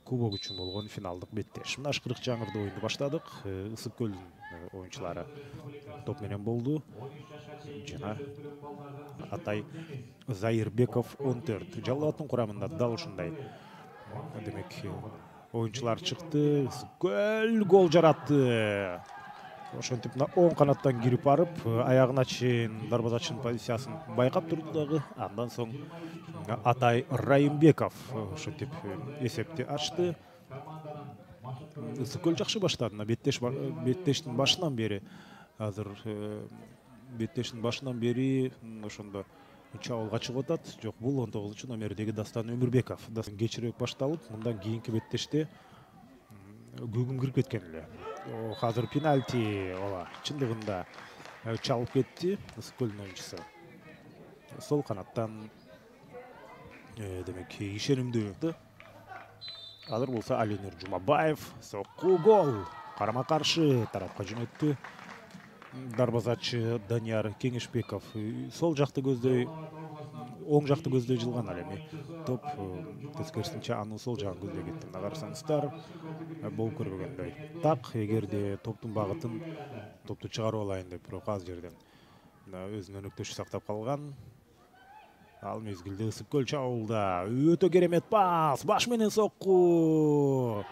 кубок үчүн болгон финалдык беттеш. Мына Ашкырык Жаңырда оюнду баштадык. Ысык көлдүн оюнчулары топ менен болду. Жана Атай Зайырбеков 14. Жалалаттын курамында дал ушундай демек оюнчулар чыкты. Ысык көл гол жаратты. Ошентип оң канаттан кирип барып, аягына чейин дарбазачынын позициясын байкап турду дагы. Андан соң Атай Райымбеков ошентип эсепти ачты. Ысык көл жакшы баштады. Беттештин башынан бери азыр беттештин башынан бери ошондо чабуулга чыгып атат. Жок, бул 19-номердеги Дастан Өмүрбеков. Дастан кечирээк башталып, мындан кийинки беттеште көгүм кирип кеткен эле. Азыр пенальти чындыгында чалып кетти Ысык көлдүн оюнчусу. Сол канаттан демек ишенимдүү. Азыр болсо Алинур Жумабаев сокку гол. Карама-каршы тарапка жөнөттү. Дарбазачы Данияр Кеңешбеков сол жакты көздөй, оң жакты көздөй жылган ал эми. Топ тескерисинче анын сол жагын көздөй кетти. Мына карасаңыздар, болуп көрбөгөндөй. Так, эгерде топтун багытын топту чыгарып алайын деп, бирок аз жерден өзүнүн өнөктөшү сактап калган. Ал мезгилде Ысык көл чабуулда өтө керемет пас, баш менен сокку.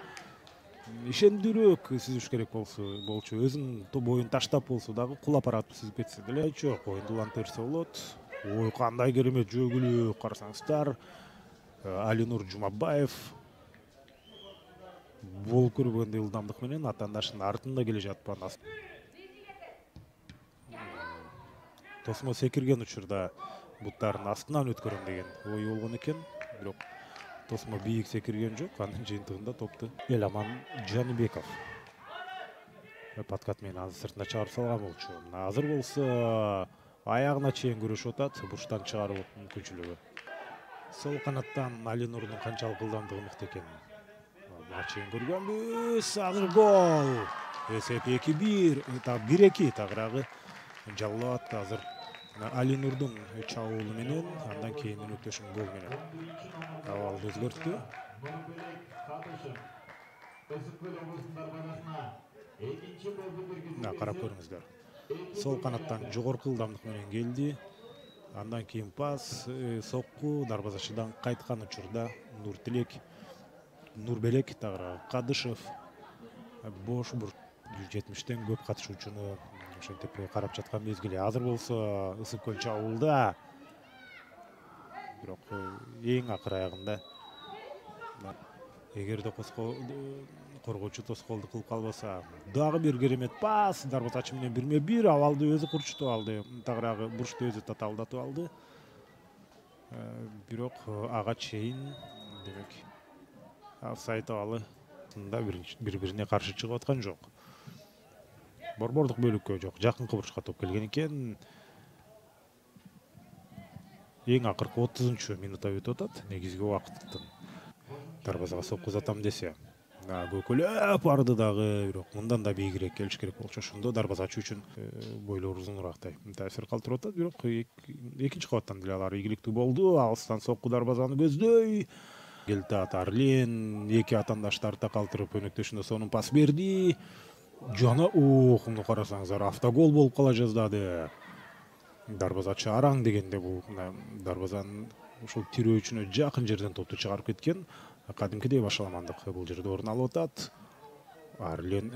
Ишендүүрөөк сүзүш керек болчу. Өзүнүн боюн таштап болсо дагы кулап баратып сүзүп кетсе деле жок, оюнду улантырса болот. Ой, кандай керемет жөгүлүү, карасаңыздар. Алинур Жумабаев болуп көрбөгөндөй ылдамдык менен атаандашынын артында келе жатып анас. Тосмо секирген учурда буттардын астынан өткөрөм деген ой болгон экен, бирок Тосмо бийик секирген жок. Анын жыйынтыгында топту Эламан Жаныбеков подкат менен азыр сыртына чыгарып салган болчу. Азыр болсо аягына чейин күрөшүп атат, бурчтан чыгаруу мүмкүнчүлүгү. Сол канаттан Алинурдун канчалык ылдамдыгы мыкты экенин буга чейин көргөнбүз. Азыр гол. Эсеп 2-1, 1-2 тагыраагы. Жалалат азыр Алинурдун чабуулу менен, андан кийин өнөктөшүнүн гол менен абалды өзгөрттү. Карап көрүңүздөр. Сол канаттан жогорку ылдамдык менен келди. Андан кийин пас, сокку дарбазачыдан кайткан учурда Нурбелек тагыра Кадышев бош 170-тен көп катышуучуну ошентип карап жаткан мезгили. Азыр болсо Ысык көл чабуулда, бирок эң акыр аягында эгерде коргоочу тоскоолдук кылып калбаса, дагы бир керемет пас, дарбазачы менен 1-1 абалды өзү курчутуп алды. Тагыраагы бурчту өзү татаалдатып алды. Бирок ага чейин демек офсайд абалы бири-бирине каршы чыгып аткан жок. Борбордук бөлүккө жок, жакынкы бурчка топ келген экен. Эң акыркы 30-минутта өтүп атат. Негизги убакыттын дарбазага сокку узатам десе, көкөлөп барды дагы, бирок мындан да бийигирээк келиш керек болчу. Ошондо дарбазачы үчүн бойлору узунураактай таасир калтырып атат. Бирок экинчи кабаттан деле алар ийгиликтүү болду. Алыстан сокку дарбазаны көздөй. Келтат Арлен эки атаандаш тарта калтырып өнөктөшүнө сонун пас берди. Жана муну карасаңыздар, автогол болуп кала жаздады. Дарбазачы араң дегенде бул дарбазанын ушул тирөөчүнө жакын жерден топту чыгарып кеткен. Кадимкидей башаламандык бул жерде орун алып атат. Арлен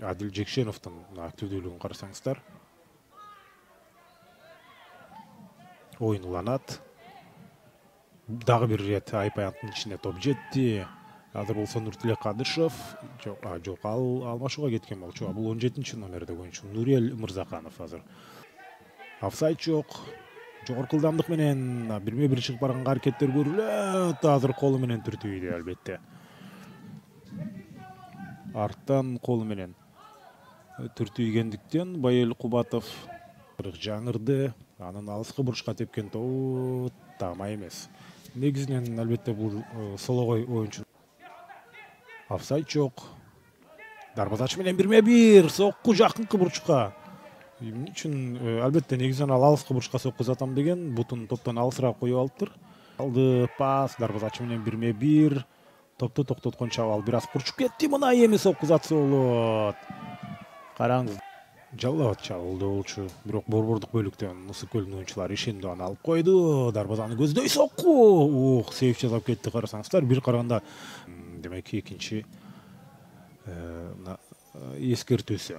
Адил Жекшеновдун активдүүлүгүн карасаңыздар. Оюн уланат. Дагы бир рет Айпаянттын ичине топ жетти. Азыр болсо Нуртилек Кадышев, жок, ал алмашууга кеткен болчу. Бул 17-номердеги оюнчу Нурел Мырзаканов азыр. Офсайд жок. Жогорку ылдамдык менен 1-1 чыгып барганга аракеттер көрүлөт. Азыр колу менен түртүүйдү албетте. Арттан колу менен түртүүгендиктен Байел Кубатов жаңырды. Анын алыскы бурчка тепкен тобу тама эмес. Негизинен албетте бул сологой оюнчу. Офсайд жок. Дарбазачы менен 1-1 сокку жакынкы бурчка. Эмне үчүн албетте негизинен ал алыскы бурчка сокку узатам деген, бутун топтон алысыраак коюп алыптыр. Алды пас, дарбазачы менен 1-1. Топту токтотконча ал бир аз курчуп кетти. Мына эми соккузатса болот. Караңыз. Жаллабат чабылды болчу. Бирок борбордук бөлүктөн Мысык Көлүнүн оюнчулары ишенди, аны алып койду. Дарбазаны көздөй сокку. Сейф жасап кетти, карасаңыздар. Бир караганда демек экинчи эскертүүсү.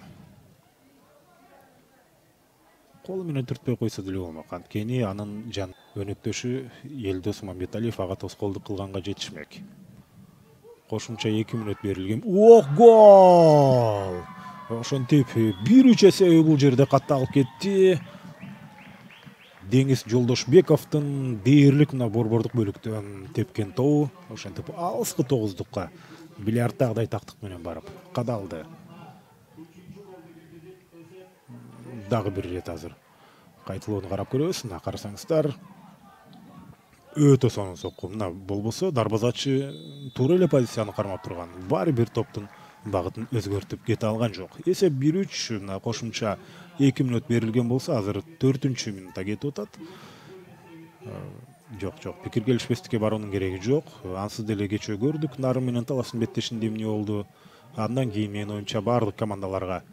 Колу менен түртпөй койсо деле болмок. Анткени анын жан өнөктөшү Элдос Мамбеталиев ага тоскоолдук кылганга жетишмек. Кошумча 2 мүнөт берилген. Гол! Ошентип 1-3 эсеби бул жерде катталып кетти. Деңиз Жолдошбековдун дээрлик мына борбордук бөлүктөн тепкен тобу ошентип алыскы 9-дукка бильярдтагыдай тактык менен барып кадалды. Дагы бир ирет азыр кайтылууну карап көрөбүз. Мына карасаңыздар, өтө сонун сокку. Мына болбосо дарбазачы туура эле позицияны кармап турган. Баары бир топтун багытын өзгөртүп кете алган жок. Эсеп 1-3, мына кошумча 2 мүнөт берилген болсо, азыр 4-чү минутта кетип атат. Жок, пикир келишпестикке баруунун кереги жок. Ансыз деле кечөө көрдүк, Нарын менен Таластын беттешинде эмне болду. Андан кийин менин оюмча баардык командаларга